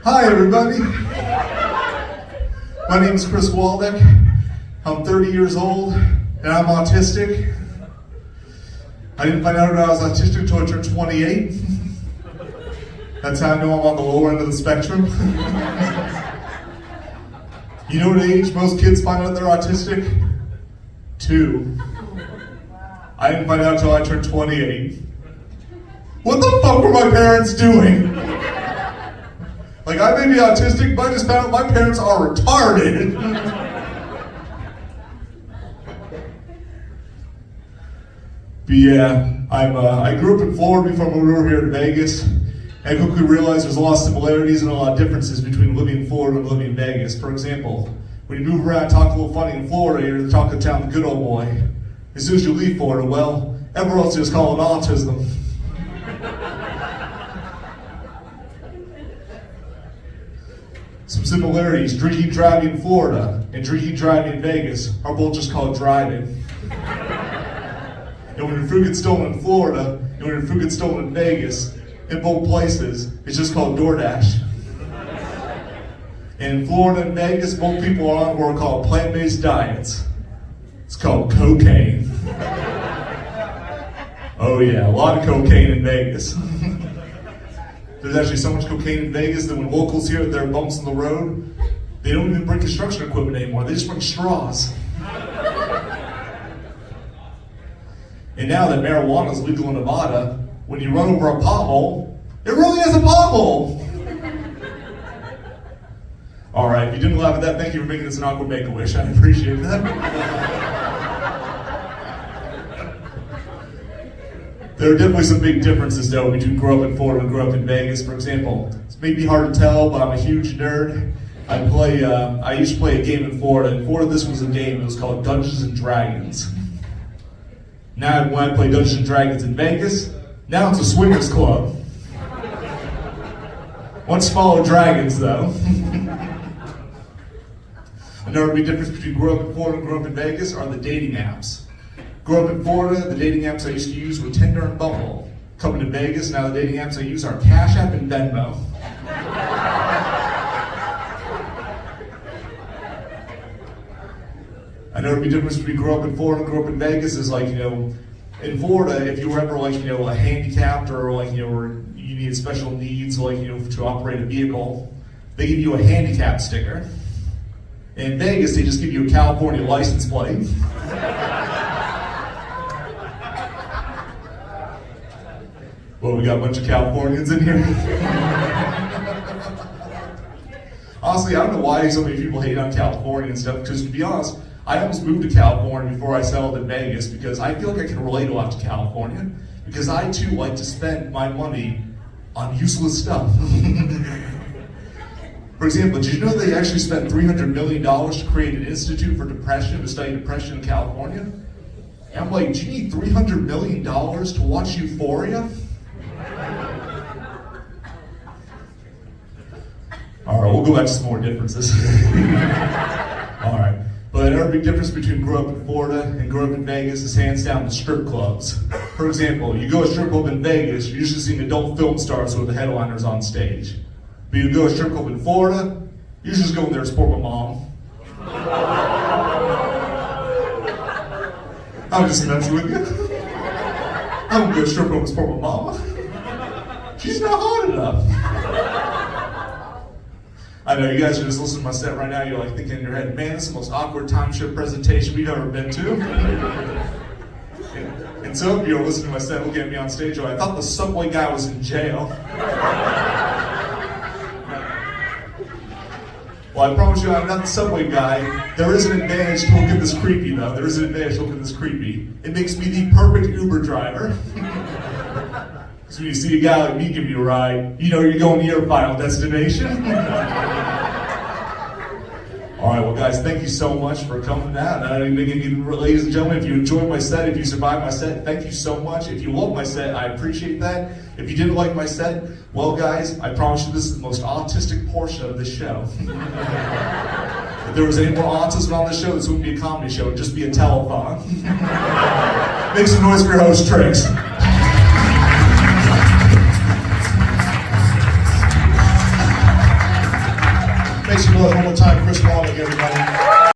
Hi, everybody. My name is Chris Waldeck. I'm 30 years old, and I'm autistic. I didn't find out I was autistic until I turned 28. That's how I know I'm on the lower end of the spectrum. You know what age most kids find out they're autistic? 2. I didn't find out until I turned 28. What the fuck were my parents doing? Like, I may be autistic, but I just found out my parents are retarded. But yeah, I grew up in Florida before I moved over here to Vegas. And I quickly realized there's a lot of similarities and a lot of differences between living in Florida and living in Vegas. For example, when you move around and talk a little funny in Florida, you're the talk of town, the good old boy. As soon as you leave Florida, well, everyone else just call it autism. Some similarities: drinking, driving in Florida and drinking, driving in Vegas are both just called driving. And when your food gets stolen in Florida and when your food gets stolen in Vegas, in both places, it's just called DoorDash. And in Florida and Vegas, both people are on what are called plant-based diets. It's called cocaine. Oh yeah, a lot of cocaine in Vegas. There's actually so much cocaine in Vegas that when locals hear that there are bumps in the road, they don't even bring construction equipment anymore. They just bring straws. And now that marijuana is legal in Nevada, when you run over a pothole, it really is a pothole. All right, if you didn't laugh at that, thank you for making this an awkward Make-A-Wish. I appreciate that. There are definitely some big differences, though, between growing up in Florida and growing up in Vegas. For example, it's maybe hard to tell, but I'm a huge nerd. I used to play a game in Florida. In Florida, this was a game. It was called Dungeons and Dragons. Now, when I play Dungeons and Dragons in Vegas, now it's a swingers club. Much smaller dragons, though. Another big difference between growing up in Florida and growing up in Vegas are the dating apps. Growing up in Florida, the dating apps I used to use were Tinder and Bumble. Coming to Vegas, now the dating apps I use are Cash App and Venmo. Another big difference between growing up in Florida and growing up in Vegas is in Florida, if you were ever a handicapped or or you needed special needs to operate a vehicle, they give you a handicap sticker. In Vegas, they just give you a California license plate. Well, we got a bunch of Californians in here. Honestly, I don't know why so many people hate on California and stuff, because to be honest, I almost moved to California before I settled in Vegas because I feel like I can relate a lot to California, because I too like to spend my money on useless stuff. For example, did you know they actually spent $300 million to create an institute for depression, to study depression in California? And I'm like, do you need $300 million to watch Euphoria? All right, we'll go back to some more differences. All right, but another big difference between growing up in Florida and growing up in Vegas is hands down the strip clubs. For example, you go to a strip club in Vegas, you're usually seeing adult film stars who are the headliners on stage. But you go to a strip club in Florida, you're just going there to support my mom. I'm just messing with you. I'm gonna go to a strip club and support my mama. She's not hot enough. I know you guys are just listening to my set right now, you're thinking in your head, man, this is the most awkward timeshare presentation we've ever been to. And some of you are listening to my set looking at me on stage, I thought the subway guy was in jail. Well, I promise you I'm not the subway guy. There is an advantage to look at this creepy, though. There is an advantage to look at this creepy. It makes me the perfect Uber driver. So when you see a guy like me give you a ride, you know you're going to your final destination. All right, well, guys, thank you so much for coming out. Ladies and gentlemen, if you enjoyed my set, if you survived my set, thank you so much. If you love my set, I appreciate that. If you didn't like my set, well, guys, I promise you this is the most autistic portion of this show. If there was any more autism on this show, this wouldn't be a comedy show, it would just be a telethon. Make some noise for your host, Tricks. Make some noise one more time, Chris Waldeck, everybody.